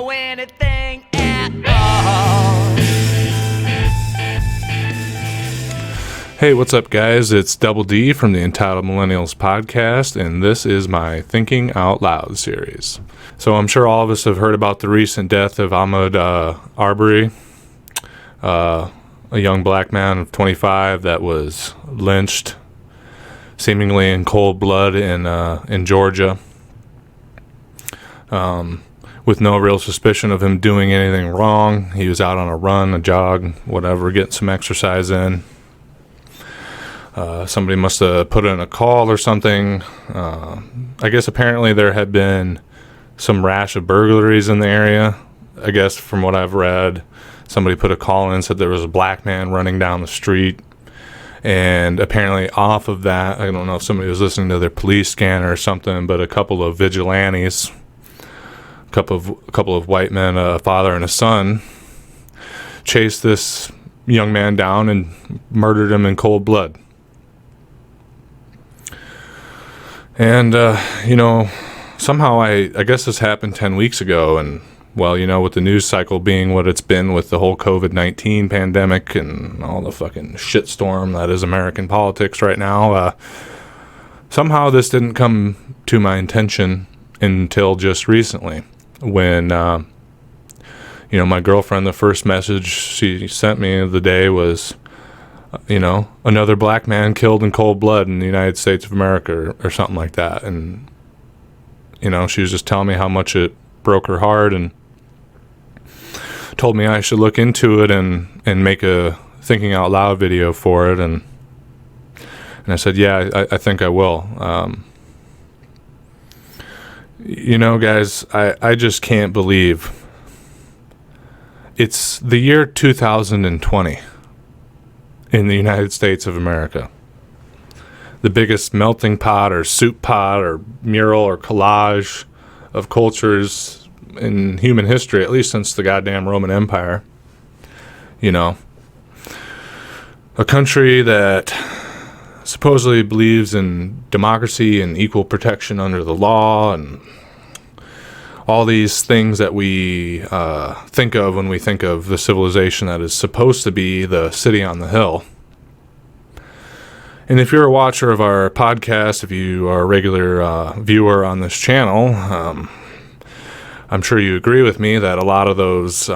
know anything at all. Hey, what's up, guys? It's Double D from the Entitled Millennials podcast, and this is my Thinking Out Loud series. So I'm sure all of us have heard about the recent death of Ahmaud Arbery, a young black man of 25 that was lynched, seemingly in cold blood in Georgia, with no real suspicion of him doing anything wrong. He was out on a run, a jog, whatever, getting some exercise in. Somebody must have put in a call or something. I guess apparently there had been some rash of burglaries in the area. I guess from what I've read, somebody put a call in, said there was a black man running down the street. And apparently off of that, I don't know if somebody was listening to their police scanner or something, but a couple of vigilantes, a couple of white men, a father and a son, chased this young man down and murdered him in cold blood. And, somehow I guess this happened 10 weeks ago. And, well, with the news cycle being what it's been with the whole COVID-19 pandemic and all the fucking shitstorm that is American politics right now, somehow this didn't come to my attention until just recently when, my girlfriend, the first message she sent me of the day was, another black man killed in cold blood in the United States of America or something like that. And, she was just telling me how much it broke her heart and told me I should look into it and make a Thinking Out Loud video for it. And I said, yeah, I think I will. Guys, I just can't believe it's the year 2020. In the United States of America. The biggest melting pot or soup pot or mural or collage of cultures in human history, at least since the goddamn Roman Empire. A country that supposedly believes in democracy and equal protection under the law and all these things that we think of when we think of the civilization that is supposed to be the city on the hill. And if you're a watcher of our podcast, if you are a regular viewer on this channel, I'm sure you agree with me that a lot of those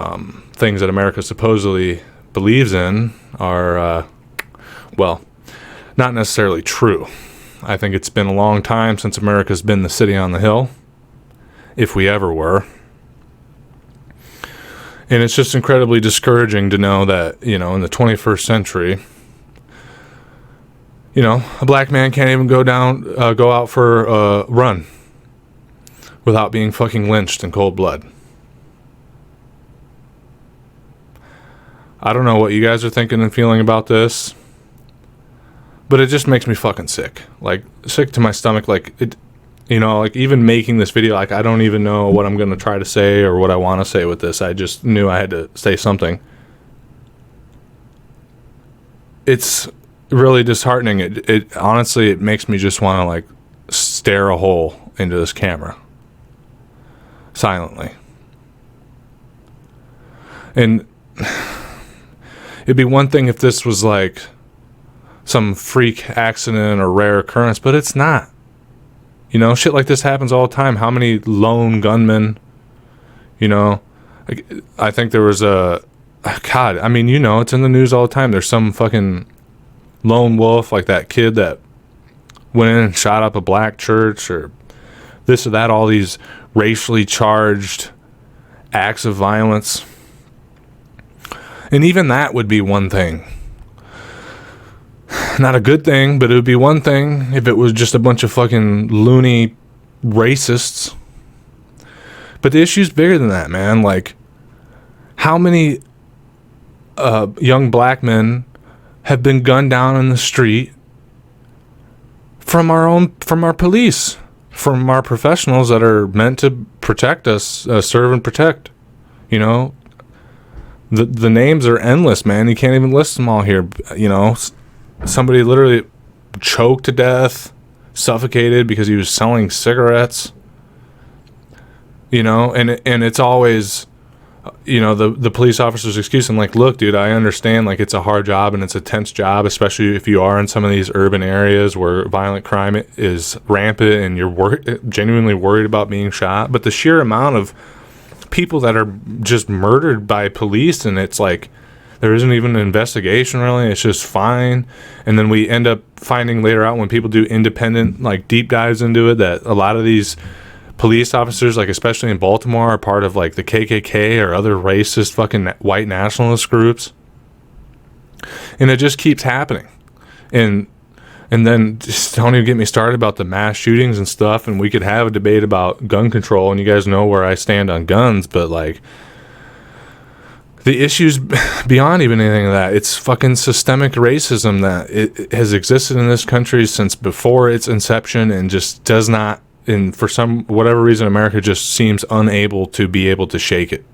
things that America supposedly believes in are, not necessarily true. I think it's been a long time since America's been the city on the hill. If we ever were. And it's just incredibly discouraging to know that, in the 21st century, a black man can't even go out for a run without being fucking lynched in cold blood. I don't know what you guys are thinking and feeling about this, but it just makes me fucking sick. Like, sick to my stomach. Like, even making this video, I don't even know what I'm going to try to say or what I want to say with this. I just knew I had to say something. It's really disheartening. It honestly, it makes me just want to, stare a hole into this camera. Silently. And it'd be one thing if this was, some freak accident or rare occurrence, but it's not. Shit like this happens all the time. How many lone gunmen, I think there was it's in the news all the time. There's some fucking lone wolf, like that kid that went in and shot up a black church or this or that, all these racially charged acts of violence. And even that would be one thing. Not a good thing, but it would be one thing if it was just a bunch of fucking loony racists. But the issue's bigger than that, man. How many young black men have been gunned down in the street from our police, from our professionals that are meant to protect us, serve and protect? The names are endless, man. You can't even list them all here. Somebody literally choked to death, suffocated because he was selling cigarettes. and it's always, the police officer's excuse. I'm like, look, dude, I understand, like, it's a hard job and it's a tense job, especially if you are in some of these urban areas where violent crime is rampant and you're genuinely worried about being shot. But the sheer amount of people that are just murdered by police, and it's like there isn't even an investigation, really. It's just fine. And then we end up finding later out, when people do independent, like, deep dives into it, that a lot of these police officers, like especially in Baltimore, are part of like the KKK or other racist fucking white nationalist groups. And it just keeps happening. And then just don't even get me started about the mass shootings and stuff. And we could have a debate about gun control, and you guys know where I stand on guns, but like, the issue's beyond even anything of that. It's fucking systemic racism that it has existed in this country since before its inception, and just does not, and for whatever reason, America just seems unable to be able to shake it.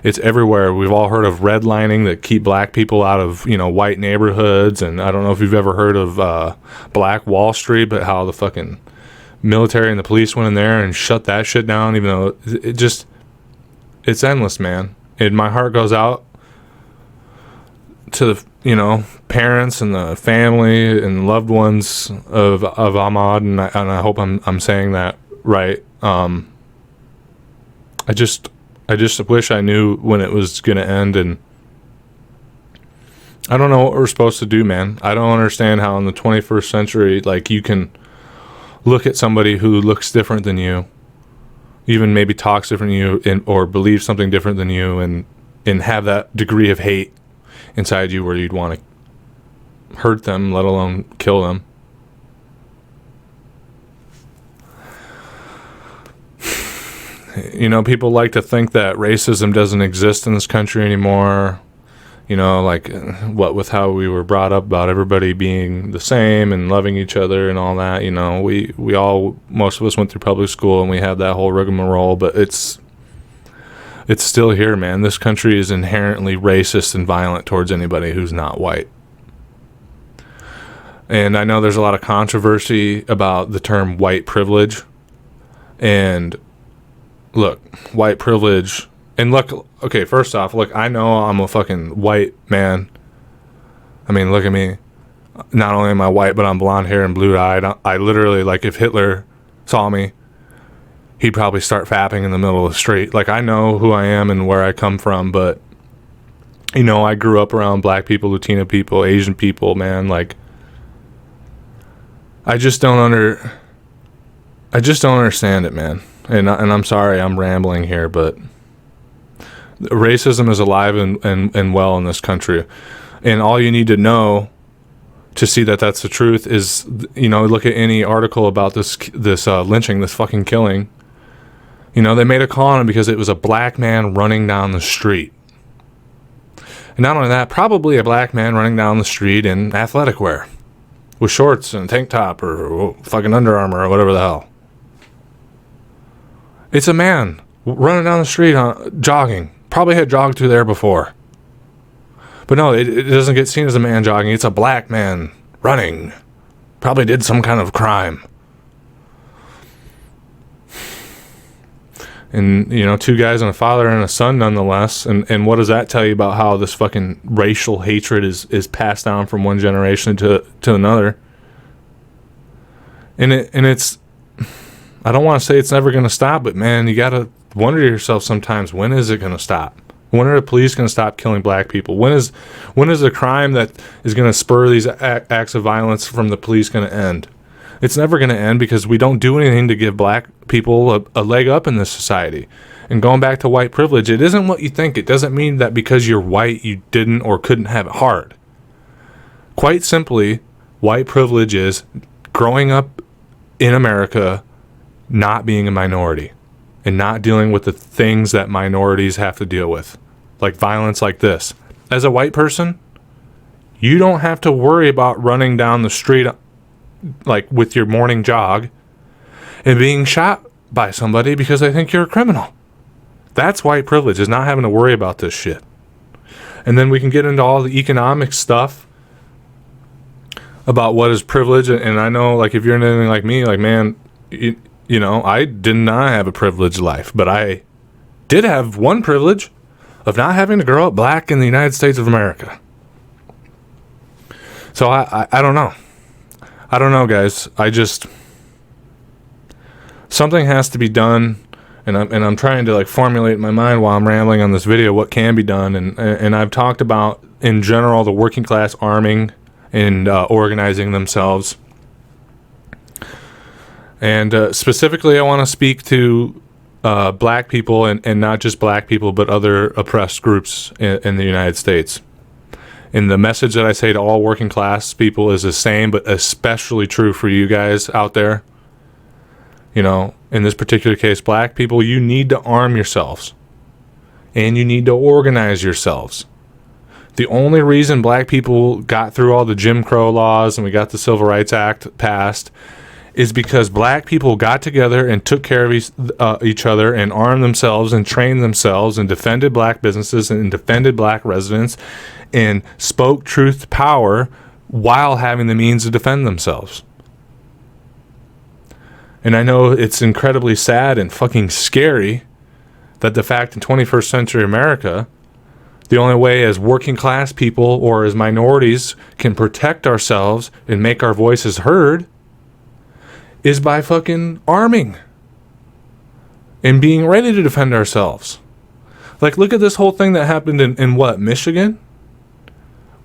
It's everywhere. We've all heard of redlining that keep black people out of, white neighborhoods. And I don't know if you've ever heard of Black Wall Street, but how the fucking military and the police went in there and shut that shit down, even though it's endless, man. And my heart goes out to the, parents and the family and loved ones of Ahmaud, and I hope I'm saying that right. I just wish I knew when it was gonna end, and I don't know what we're supposed to do, man. I don't understand how in the 21st century, like, you can look at somebody who looks different than you, even maybe talks different than you, or believes something different than you, and have that degree of hate inside you where you'd want to hurt them, let alone kill them. People like to think that racism doesn't exist in this country anymore. Like, with how we were brought up about everybody being the same and loving each other and all that. Most of us went through public school and we had that whole rigmarole, but it's still here, man. This country is inherently racist and violent towards anybody who's not white. And I know there's a lot of controversy about the term white privilege. And look, white privilege, and look, okay, first off, look, I know I'm a fucking white man. I mean, look at me. Not only am I white, but I'm blonde hair and blue-eyed. I literally, like, if Hitler saw me, he'd probably start fapping in the middle of the street. Like, I know who I am and where I come from, but, I grew up around black people, Latino people, Asian people, man. Like, I just don't understand it, man. And I'm sorry I'm rambling here, but racism is alive and well in this country. And all you need to know to see that that's the truth is, look at any article about this lynching, this fucking killing. They made a call on it because it was a black man running down the street. And not only that, probably a black man running down the street in athletic wear, with shorts and a tank top or fucking Under Armour or whatever the hell. It's a man running down the street jogging. Probably had jogged through there before. But no, it doesn't get seen as a man jogging. It's a black man running. Probably did some kind of crime. And, two guys and a father and a son nonetheless. And what does that tell you about how this fucking racial hatred is passed down from one generation to another? And it's, I don't want to say it's never going to stop, but man, you got to wonder to yourself sometimes, when is it going to stop? When are the police going to stop killing black people? When is the crime that is going to spur these acts of violence from the police going to end? It's never going to end because we don't do anything to give black people a leg up in this society. And going back to white privilege, it isn't what you think. It doesn't mean that because you're white, you didn't or couldn't have it hard. Quite simply, white privilege is growing up in America, not being a minority and not dealing with the things that minorities have to deal with, like violence like this. As a white person, you don't have to worry about running down the street like with your morning jog and being shot by somebody because they think you're a criminal. That's white privilege, is not having to worry about this shit. And then we can get into all the economic stuff about what is privilege. And I know, like, if you're anything like me, like, man, you know, I did not have a privileged life, but I did have one privilege of not having to grow up black in the United States of America. So I don't know. I don't know, guys. Something has to be done, and I'm trying to like formulate in my mind while I'm rambling on this video what can be done, and I've talked about in general the working class arming and organizing themselves. And specifically, I want to speak to black people, and not just black people, but other oppressed groups in the United States. And the message that I say to all working class people is the same, but especially true for you guys out there. You know, in this particular case, black people, you need to arm yourselves. And you need to organize yourselves. The only reason black people got through all the Jim Crow laws and we got the Civil Rights Act passed is because black people got together and took care of each other and armed themselves and trained themselves and defended black businesses and defended black residents and spoke truth to power while having the means to defend themselves. And I know it's incredibly sad and fucking scary that the fact in 21st century America, the only way as working class people or as minorities can protect ourselves and make our voices heard is by fucking arming and being ready to defend ourselves. Like, look at this whole thing that happened in what, Michigan?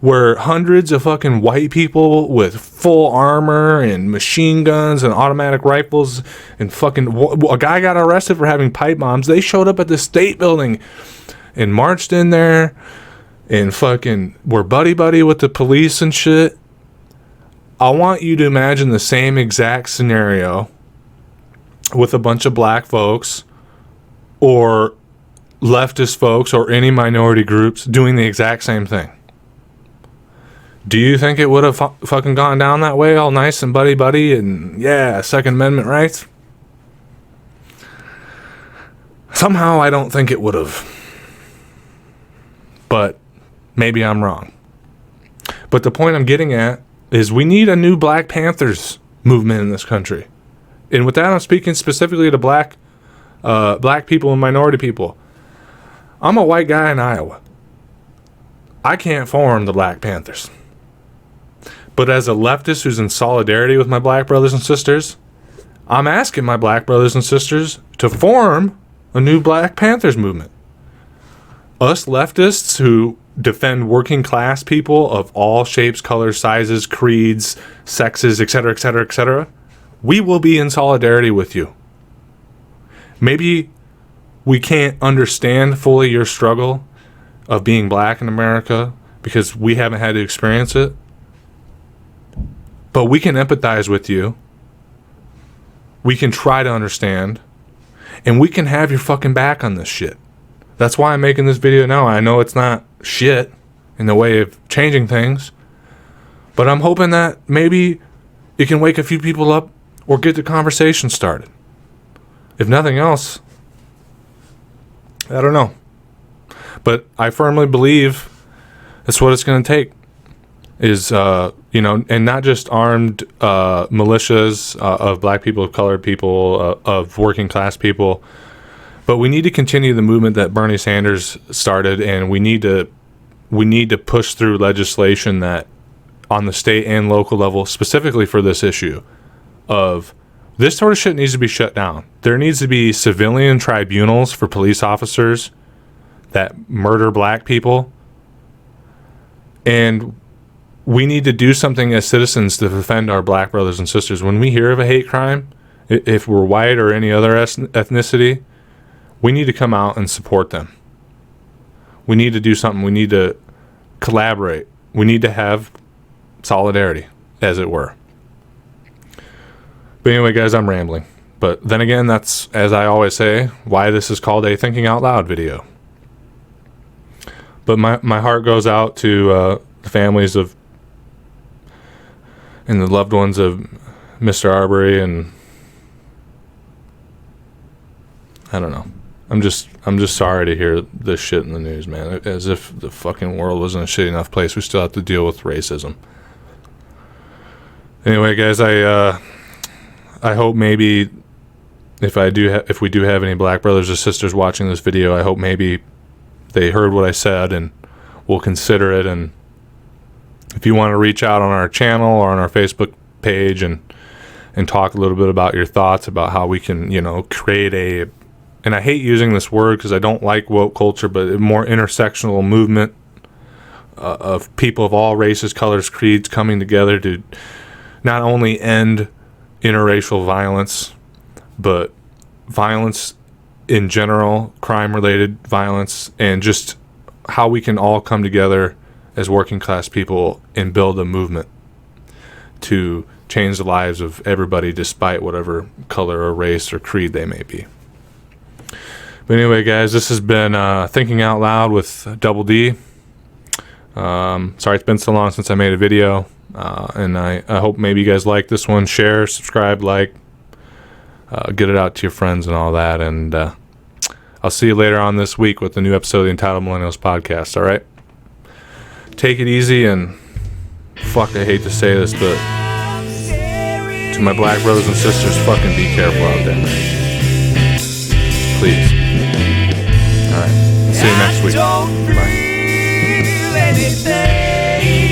Where hundreds of fucking white people with full armor and machine guns and automatic rifles and fucking... A guy got arrested for having pipe bombs. They showed up at the state building and marched in there and fucking were buddy-buddy with the police and shit. I want you to imagine the same exact scenario with a bunch of black folks or leftist folks or any minority groups doing the exact same thing. Do you think it would have fucking gone down that way, all nice and buddy-buddy and, yeah, Second Amendment rights? Somehow I don't think it would have. But maybe I'm wrong. But the point I'm getting at is we need a new Black Panthers movement in this country. And with that, I'm speaking specifically to black people and minority people. I'm a white guy in Iowa. I can't form the Black Panthers. But as a leftist who's in solidarity with my black brothers and sisters, I'm asking my black brothers and sisters to form a new Black Panthers movement. Us leftists who defend working class people of all shapes, colors, sizes, creeds, sexes, etc., etc., etc., we will be in solidarity with you. Maybe we can't understand fully your struggle of being black in America because we haven't had to experience it. But we can empathize with you. We can try to understand. And we can have your fucking back on this shit. That's why I'm making this video now. I know it's not shit in the way of changing things. But I'm hoping that maybe it can wake a few people up or get the conversation started. If nothing else, I don't know. But I firmly believe that's what it's going to take. Is, and not just armed militias of black people, of colored people, of working class people, but we need to continue the movement that Bernie Sanders started, and we need to push through legislation that on the state and local level, specifically for this issue of this sort of shit needs to be shut down. There needs to be civilian tribunals for police officers that murder black people, and we need to do something as citizens to defend our black brothers and sisters. When we hear of a hate crime, if we're white or any other ethnicity, we need to come out and support them. We need to do something. We need to collaborate. We need to have solidarity, as it were. But anyway, guys, I'm rambling. But then again, that's, as I always say, why this is called a Thinking Out Loud video. But my heart goes out to the families of and the loved ones of Mr. Arbery, and I don't know. I'm just sorry to hear this shit in the news, man. As if the fucking world wasn't a shitty enough place. We still have to deal with racism. Anyway, guys, I hope maybe if we do have any black brothers or sisters watching this video, I hope maybe they heard what I said and will consider it. And if you want to reach out on our channel or on our Facebook page and talk a little bit about your thoughts about how we can, create a, and I hate using this word because I don't like woke culture, but a more intersectional movement of people of all races, colors, creeds coming together to not only end interracial violence, but violence in general, crime-related violence, and just how we can all come together as working class people and build a movement to change the lives of everybody despite whatever color or race or creed they may be. But anyway, guys, this has been Thinking Out Loud with Double D. Sorry it's been so long since I made a video, and I hope maybe you guys like this one. Share, subscribe, like, get it out to your friends and all that, and I'll see you later on this week with the new episode of the Entitled Millennials podcast. All right, take it easy, and fuck, I hate to say this, but to my black brothers and sisters, fucking be careful out there, please. All right, see you next week. Bye. Anything